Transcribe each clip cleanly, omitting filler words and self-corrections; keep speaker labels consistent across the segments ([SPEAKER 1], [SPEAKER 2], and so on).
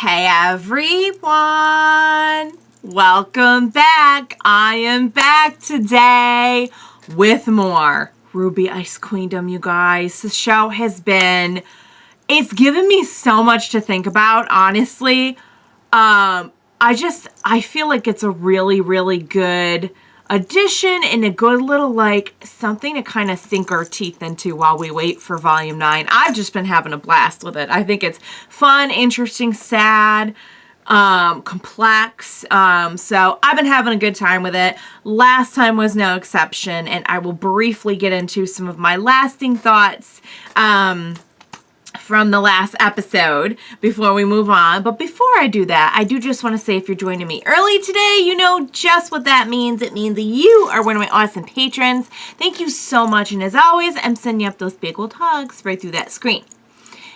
[SPEAKER 1] Hey everyone! Welcome back! I am back today with more RWBY Ice Queendom, you guys. The show has been... It's given me so much to think about, honestly. I feel like it's a really, really good addition and a good little, like, something to kind of sink our teeth into while we wait for Volume 9. I've just been having a blast with it. I think it's fun, interesting, sad, complex. So I've been having a good time with it. Last time was no exception, and I will briefly get into some of my lasting thoughts, from the last episode before we move on. But before I do that, I do just want to say if you're joining me early today, you know just what that means. It means that you are one of my awesome patrons. Thank you so much. And as always, I'm sending up those big old hugs right through that screen.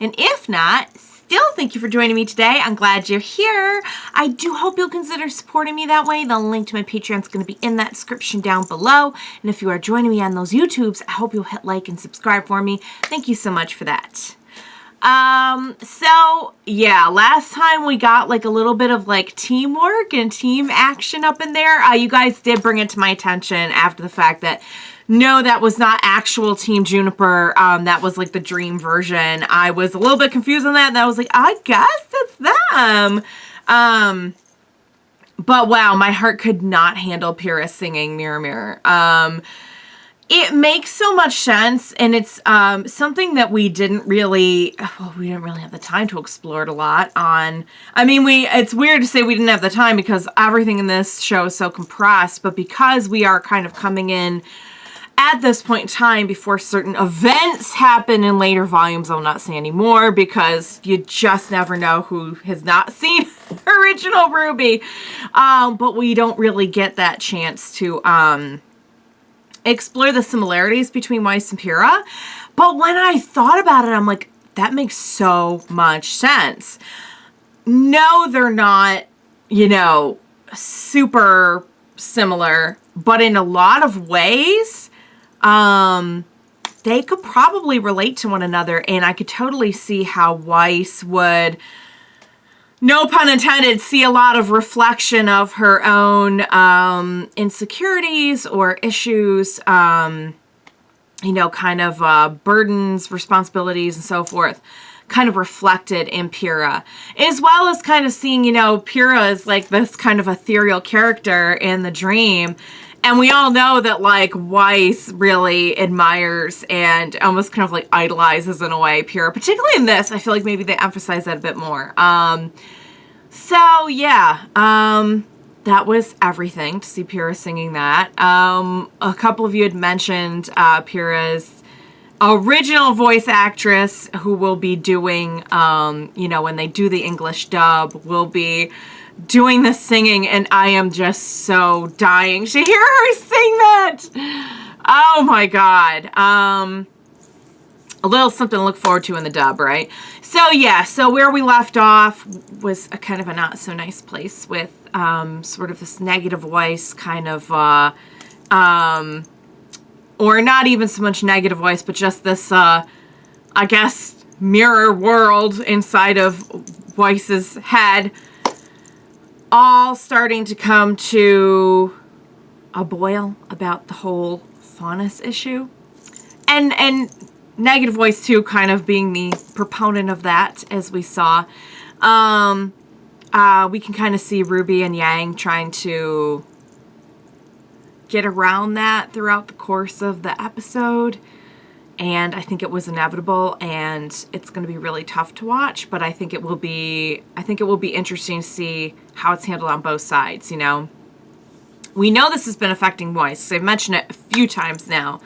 [SPEAKER 1] And if not, still thank you for joining me today. I'm glad you're here. I do hope you'll consider supporting me that way. The link to my Patreon is going to be in that description down below. And if you are joining me on those YouTubes, I hope you'll hit like and subscribe for me. Thank you so much for that. So yeah, last time we got like a little bit of like teamwork and team action up in there. You guys did bring it to my attention after the fact that no, that was not actual Team Juniper. That was like the dream version. I was a little bit confused on that, and I was like, I guess it's them. But wow, my heart could not handle Pyrrha singing Mirror Mirror. It makes so much sense, and it's something that we didn't really have the time to explore it a lot on. I mean, it's weird to say we didn't have the time because everything in this show is so compressed, but because we are kind of coming in at this point in time before certain events happen in later volumes, I'll not say anymore because you just never know who has not seen original RWBY. But we don't really get that chance to explore the similarities between Weiss and Pyrrha. But when I thought about it, I'm like, that makes so much sense. No, they're not, you know, super similar, but in a lot of ways, they could probably relate to one another, and I could totally see how Weiss would, no pun intended, see a lot of reflection of her own insecurities or issues, you know, kind of burdens, responsibilities, and so forth, kind of reflected in Pyrrha. As well as kind of seeing, you know, Pyrrha as like this kind of ethereal character in the dream. And we all know that, like, Weiss really admires and almost kind of, like, idolizes, in a way, Pyrrha. Particularly in this, I feel like maybe they emphasize that a bit more. So, yeah, that was everything to see Pyrrha singing that. A couple of you had mentioned Pyrrha's original voice actress who will be doing, you know, when they do the English dub, will be doing the singing, and I am just so dying to hear her sing that. Oh my god. A little something to look forward to in the dub, right? So yeah, so where we left off was a kind of a not so nice place with sort of this negative voice kind of or not even so much negative voice, but just this I guess mirror world inside of Weiss's head, all starting to come to a boil about the whole faunus issue. And negative voice too, kind of being the proponent of that, as we saw. We can kind of see RWBY and Yang trying to get around that throughout the course of the episode. And I think it was inevitable, and it's going to be really tough to watch, but I think it will be interesting to see how it's handled on both sides, you know. We know this has been affecting Weiss. I've mentioned it a few times now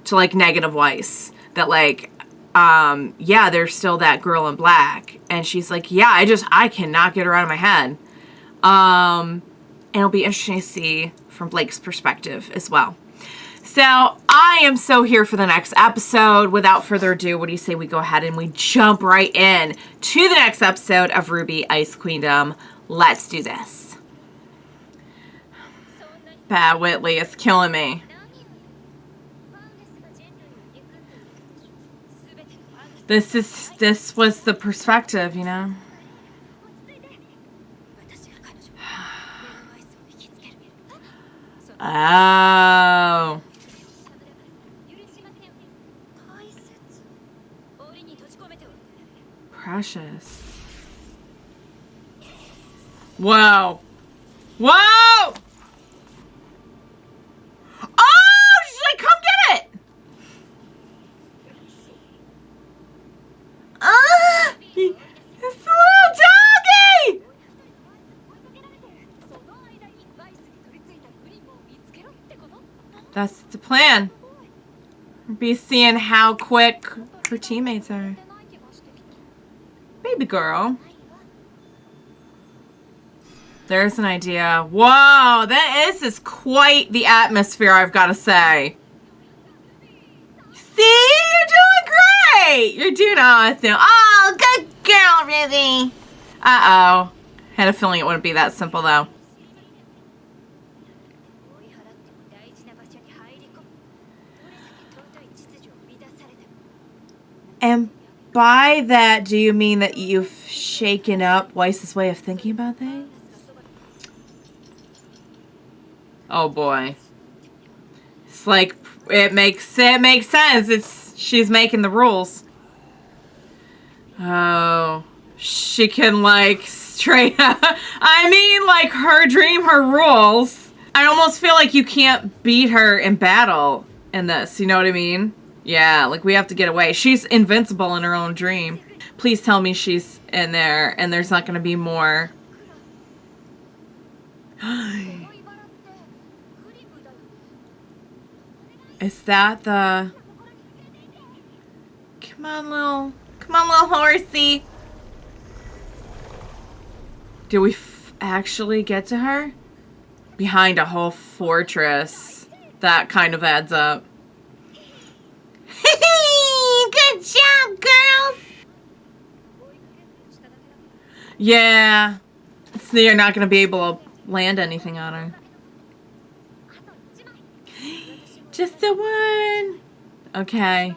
[SPEAKER 1] to, like, negative Weiss, that, like, yeah, there's still that girl in black, and she's like, yeah, I cannot get her out of my head. And it'll be interesting to see from Blake's perspective as well. So I am so here for the next episode. Without further ado, what do you say we go ahead and we jump right in to the next episode of RWBY Ice Queendom? Let's do this. Bad Whitley is killing me. This was the perspective, you know? Oh. Precious. Whoa. Whoa! Oh! She's like, come get it! It's a little doggy! That's the plan. Be seeing how quick her teammates are. Baby girl. There's an idea. Whoa, this is quite the atmosphere, I've got to say. See? You're doing great. You're doing awesome. Oh, good girl, Ruby. Uh-oh. Had a feeling it wouldn't be that simple, though. And by that, do you mean that you've shaken up Weiss's way of thinking about things? Oh boy. It's like it makes sense. She's making the rules. Oh. She can like straight up. I mean like her dream, her rules. I almost feel like you can't beat her in battle in this, you know what I mean? Yeah, like we have to get away. She's invincible in her own dream. Please tell me she's in there and there's not going to be more. Is that the... Come on, little horsey. Do we actually get to her? Behind a whole fortress. That kind of adds up. Good job, girls! Yeah. So you're not going to be able to land anything on her. Just the one. Okay.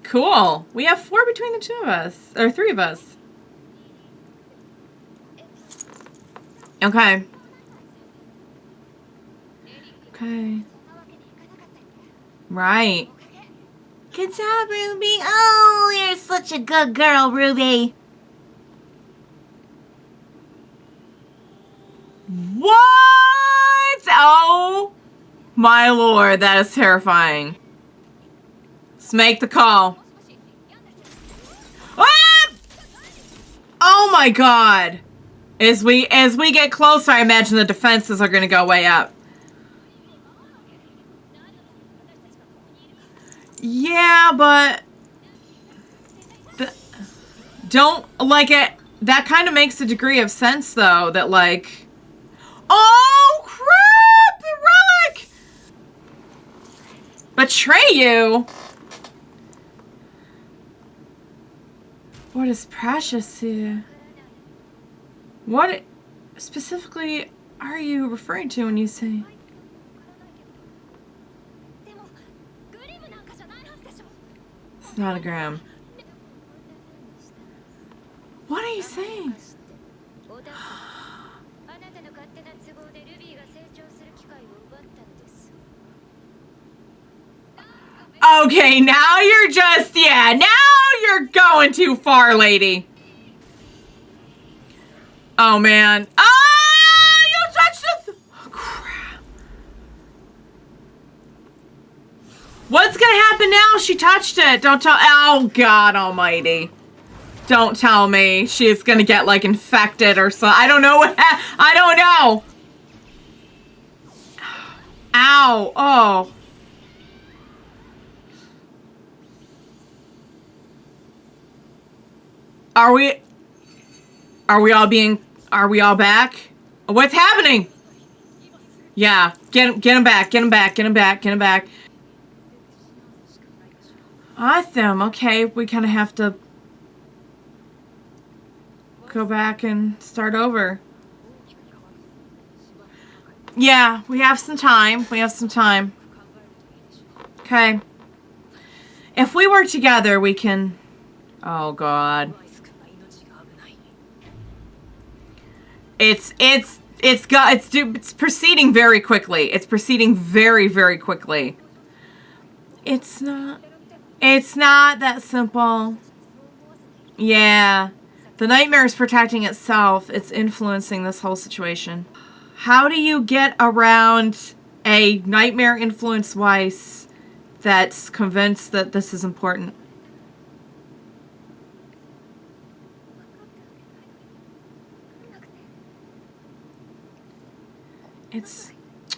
[SPEAKER 1] Cool. We have 4 between the 2 of us. Or 3 of us. Okay. Okay. Right. Good job, Ruby. Oh, you're such a good girl, Ruby. What? Oh. My lord, that is terrifying. Let's make the call. Ah! Oh my god. As we get closer, I imagine the defenses are going to go way up. Yeah, but don't like it. That kind of makes a degree of sense, though, that like, oh crap, the relic. Betray you? What is precious here? What specifically are you referring to when you say? It's not a Grimm. What are you saying? Okay, now you're just, yeah, now you're going too far, lady. Oh, man. Oh, you touched this. Oh, crap. What's going to happen now? She touched it. Don't tell. Oh, God almighty. Don't tell me she's going to get, like, infected or something. I don't know what I don't know. Ow. Oh. Are we all back? What's happening? Yeah, get him back. Awesome. Okay, we kind of have to go back and start over. Yeah, we have some time. Okay. If we work together, we can... Oh, God. It's It's proceeding very quickly. It's proceeding very, very quickly. It's not that simple. Yeah. The nightmare is protecting itself. It's influencing this whole situation. How do you get around a nightmare influenced Weiss that's convinced that this is important?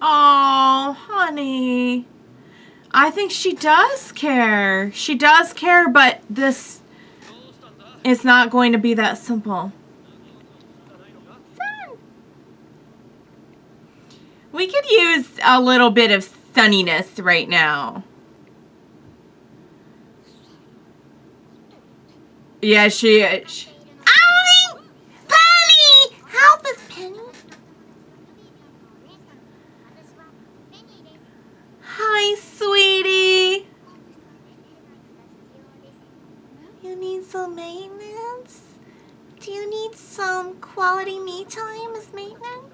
[SPEAKER 1] Oh, honey. I think she does care. She does care, but this is not going to be that simple. We could use a little bit of sunniness right now. Yeah, she Ow! Penny! Help us, Penny. Hi, sweetie. You need some maintenance? Do you need some quality me time as maintenance?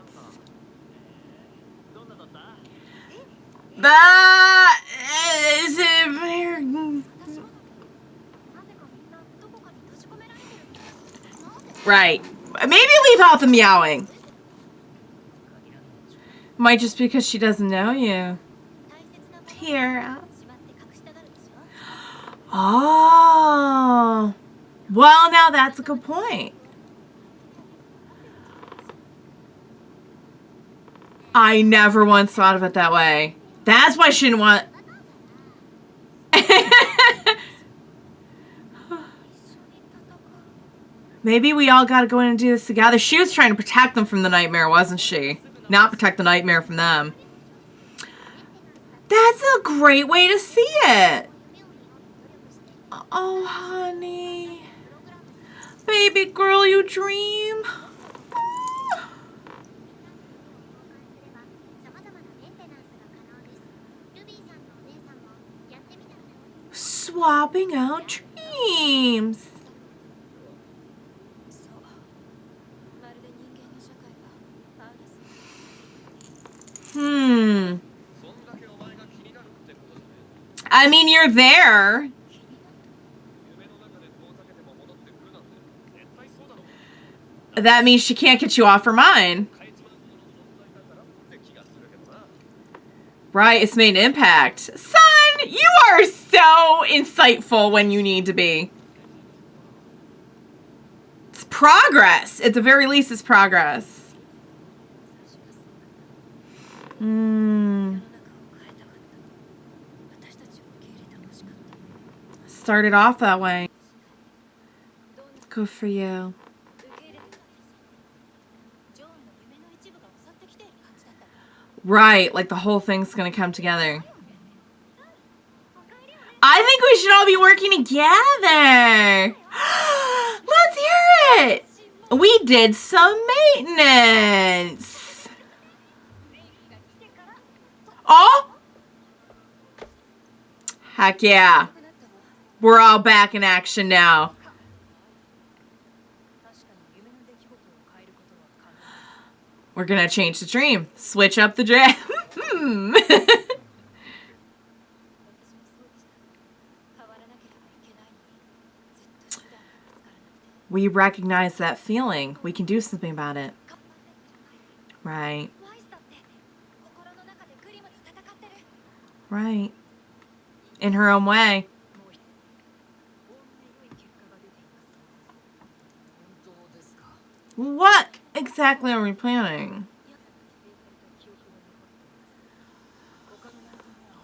[SPEAKER 1] That is right. Maybe leave out the meowing. Might just because she doesn't know you. Here. Oh. Well, now that's a good point. I never once thought of it that way. That's why she didn't want... Maybe we all gotta go in and do this together. She was trying to protect them from the nightmare, wasn't she? Not protect the nightmare from them. That's a great way to see it. Oh, honey. Baby girl, you dream. Swapping out dreams. I mean, you're there. That means she can't get you off her mind. Right, it's made an impact. Son, you are so insightful when you need to be. It's progress. At the very least, it's progress. Started off that way. Good for you. Right, like the whole thing's gonna come together. I think we should all be working together. Let's hear it. We did some maintenance. Oh! Heck yeah. We're all back in action now. We're gonna change the dream. Switch up the dream. We recognize that feeling. We can do something about it. Right. Right. In her own way. What exactly are we planning?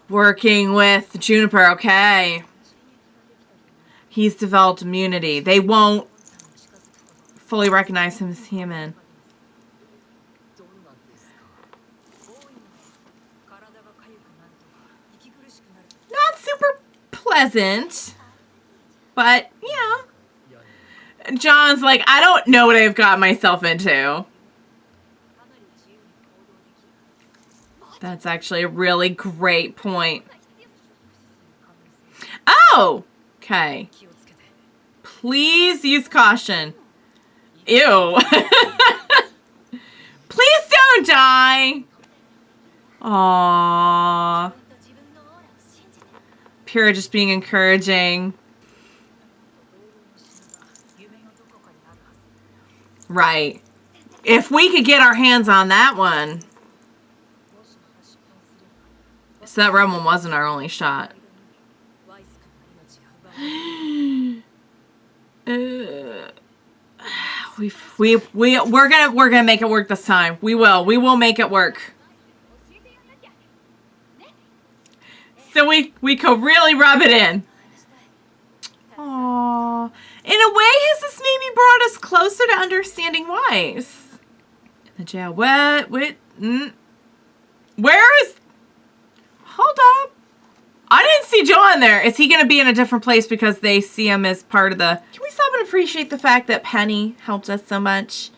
[SPEAKER 1] Working with Juniper, okay. He's developed immunity. They won't fully recognize him as human. Not super pleasant, but yeah. Jaune's like, I don't know what I've got myself into. That's actually a really great point. Oh! Okay. Please use caution. Ew. Please die. Aww. Pyrrha just being encouraging. Right. If we could get our hands on that one. So that red one wasn't our only shot. We're gonna make it work this time. We will make it work. So we could really rub it in. Aww. In a way, has this maybe brought us closer to understanding Weiss? In the jail. What? Where is... Hold up. I didn't see Jaune there. Is he going to be in a different place because they see him as part of the... Can we stop and appreciate the fact that Penny helped us so much?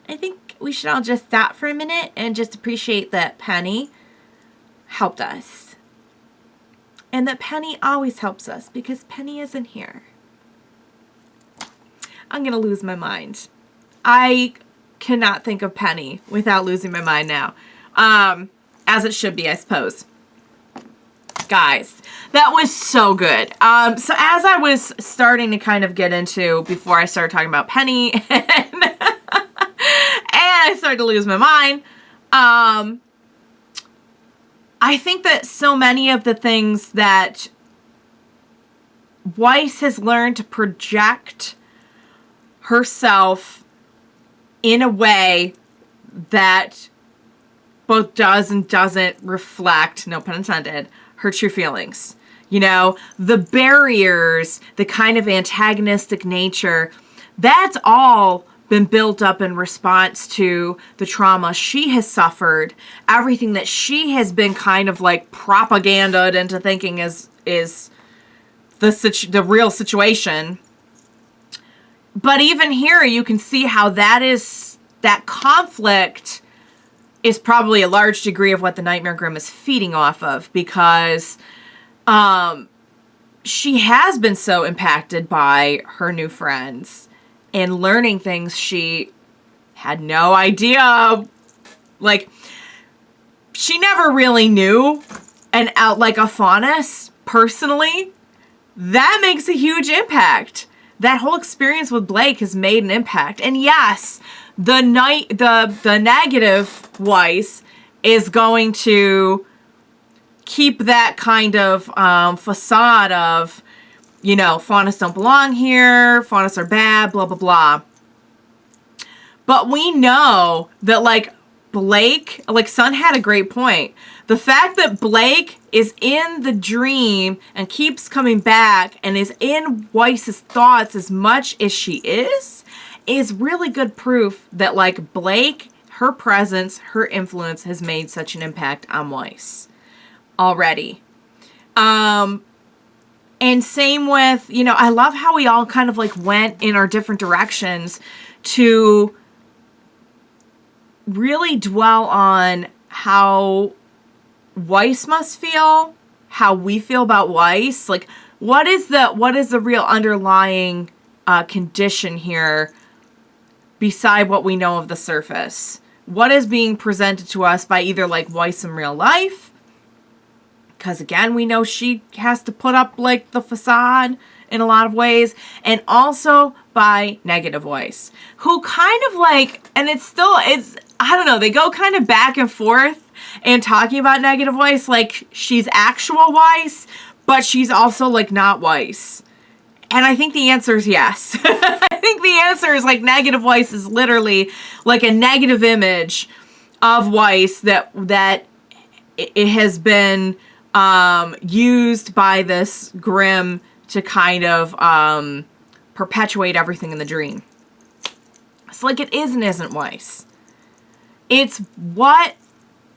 [SPEAKER 1] I think we should all just stop for a minute and just appreciate that Penny helped us. And that Penny always helps us because Penny isn't here. I'm going to lose my mind. I cannot think of Penny without losing my mind now. As it should be, I suppose. Guys, that was so good. So as I was starting to kind of get into, before I started talking about Penny, and I started to lose my mind, I think that so many of the things that Weiss has learned to project herself in a way that both does and doesn't reflect, no pun intended, her true feelings. You know, the barriers, the kind of antagonistic nature, that's all been built up in response to the trauma she has suffered, everything that she has been kind of like propagandaed into thinking is the real situation. But even here, you can see how that conflict is probably a large degree of what the Nightmare Grimm is feeding off of, because she has been so impacted by her new friends and learning things she had no idea. Like, she never really knew like a faunus personally. That makes a huge impact. That whole experience with Blake has made an impact. And yes, the negative Weiss is going to keep that kind of facade of, you know, faunus don't belong here, faunus are bad, blah, blah, blah. But we know that, like, Blake, like, Sun had a great point. The fact that Blake is in the dream and keeps coming back and is in Weiss's thoughts as much as she is really good proof that, like, Blake, her presence, her influence has made such an impact on Weiss already. And same with, you know, I love how we all kind of like went in our different directions to really dwell on how Weiss must feel, how we feel about Weiss. Like, what is the real underlying condition here beside what we know of the surface? What is being presented to us by either like Weiss in real life? Because again, we know she has to put up like the facade in a lot of ways, and also by negative Weiss, who kind of like, and it's I don't know, they go kind of back and forth and talking about negative Weiss, like she's actual Weiss, but she's also like not Weiss. And I think the answer is yes. I think the answer is like negative Weiss is literally like a negative image of Weiss that it has been used by this Grimm to kind of perpetuate everything in the dream. It's like it is and isn't Weiss. It's what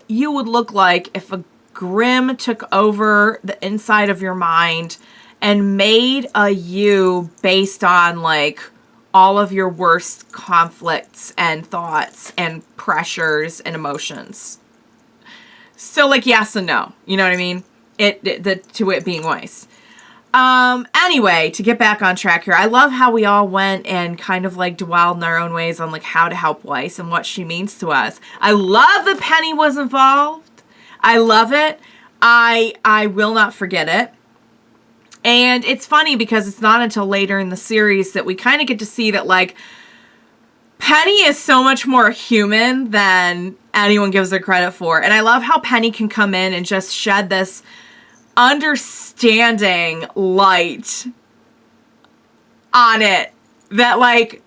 [SPEAKER 1] you would look like if a Grimm took over the inside of your mind and made a you based on like all of your worst conflicts and thoughts and pressures and emotions. So like yes and no, you know what I mean? To it being Weiss. Anyway, to get back on track here, I love how we all went and kind of like dwelled in our own ways on like how to help Weiss and what she means to us. I love that Penny was involved. I love it. I will not forget it. And it's funny because it's not until later in the series that we kind of get to see that like Penny is so much more human than anyone gives her credit for. And I love how Penny can come in and just shed this understanding light on it that like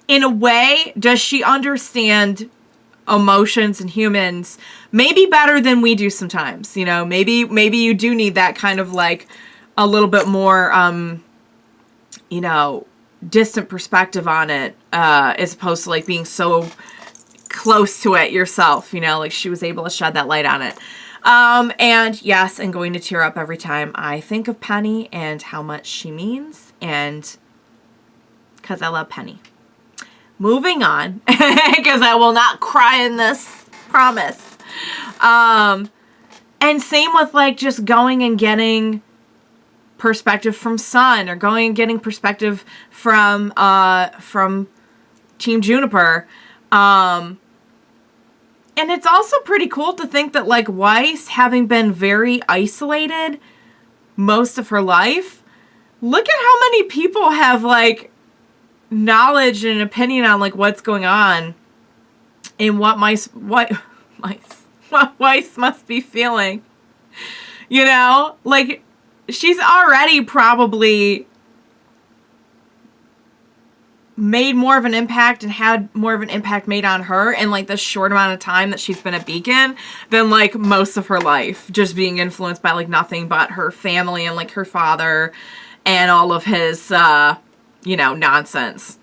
[SPEAKER 1] in a way does she understand emotions and humans maybe better than we do sometimes, you know. Maybe you do need that kind of like a little bit more you know, distant perspective on it as opposed to like being so close to it yourself, you know. Like she was able to shed that light on it. And yes, I'm going to tear up every time I think of Penny and how much she means, and because I love Penny. Moving on, because I will not cry in this, promise. And same with like just going and getting perspective from Sun, or going and getting perspective from Team Juniper. And it's also pretty cool to think that, like, Weiss, having been very isolated most of her life, look at how many people have, like, knowledge and opinion on, like, what's going on and what Weiss must be feeling. You know? Like, she's already probably made more of an impact and had more of an impact made on her in like the short amount of time that she's been a Beacon than like most of her life, just being influenced by like nothing but her family and like her father and all of his you know, nonsense.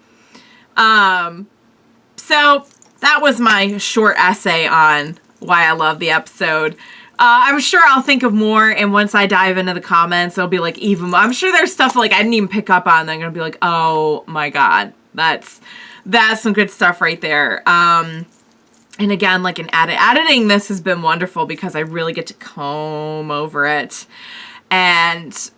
[SPEAKER 1] So that was my short essay on why I love the episode. I'm sure I'll think of more, and once I dive into the comments, it'll be like even more. I'm sure there's stuff like I didn't even pick up on that I'm gonna be like, oh my god, that's some good stuff right there. And again, like in editing this has been wonderful because I really get to comb over it and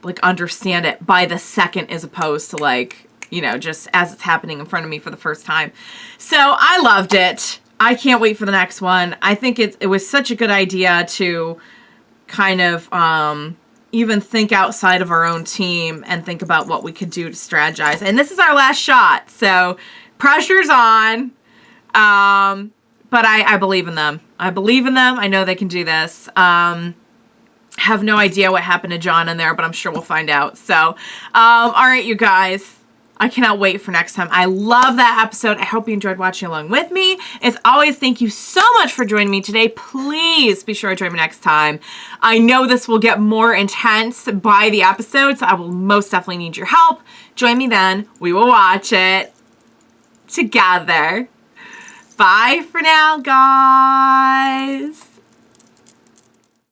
[SPEAKER 1] like understand it by the second as opposed to like, you know, just as it's happening in front of me for the first time. So I loved it. I can't wait for the next one. I think it was such a good idea to kind of even think outside of our own team and think about what we could do to strategize. And this is our last shot, so pressure's on. But I believe in them. I believe in them. I know they can do this. Have no idea what happened to Jaune in there, but I'm sure we'll find out. So, all right, you guys. I cannot wait for next time. I love that episode. I hope you enjoyed watching along with me. As always, thank you so much for joining me today. Please be sure to join me next time. I know this will get more intense by the episode, so I will most definitely need your help. Join me then. We will watch it together. Bye for now, guys.